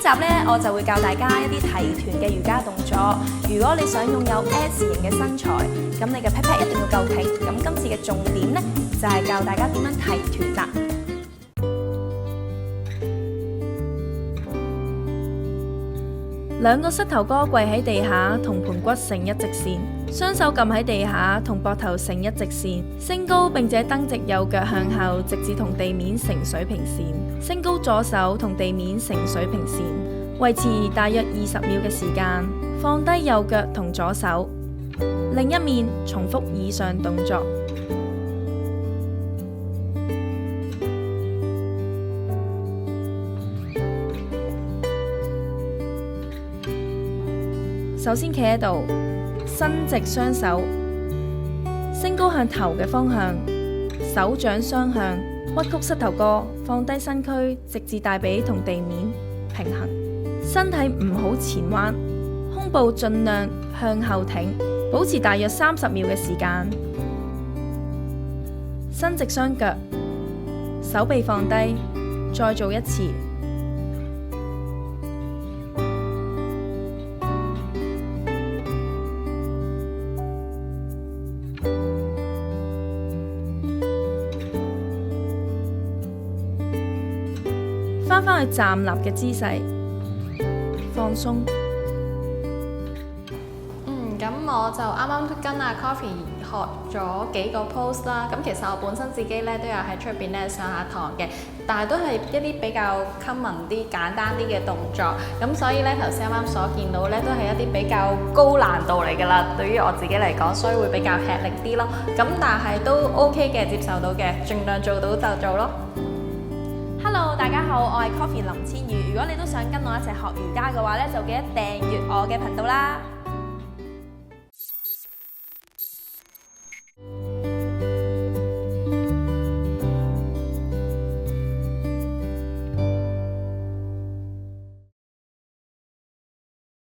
集呢，我就會教大家一啲提臀嘅瑜伽動作。如果你想擁有 S 型嘅身材，咁你嘅 pat pat 一定要夠挺。咁今次嘅重點呢，就係教大家點樣提臀啦。兩個膝頭哥跪喺地下，同盤骨成一直線，雙手撳喺地下，同膊頭成一直線，升高並且蹬直右腳向後，直至同地面成水平線。升高左手同地面成水平線，維持大約20秒嘅時間。放低右腳同左手，另一面重複以上動作。首先企喺度，伸直雙手，升高向頭嘅方向，手掌雙向，屈曲膝頭哥，放低身軀，直至大髀同地面平衡。身體唔好前彎，胸部盡量向後挺，保持大約30秒嘅時間。伸直雙腳，手臂放低，再做一次。返去站立嘅姿勢，放鬆。咁我就啱啱跟阿 Coffee 學咗幾個 pose 啦。咁其實我本身自己咧都有喺出邊咧上下堂嘅，但係都係一啲比較 common 啲、簡單啲嘅動作。咁所以咧頭先啱啱所見到咧都係一啲比較高難度嚟㗎啦。對於我自己嚟講，所以會比較吃力啲咯。咁但係都 OK 嘅，接受到嘅，盡量做到就做咯。Hello， 大家好，我係 Coffee 林千羽。如果你都想跟我一齊學瑜伽嘅話咧，就記得訂閱我嘅頻道啦。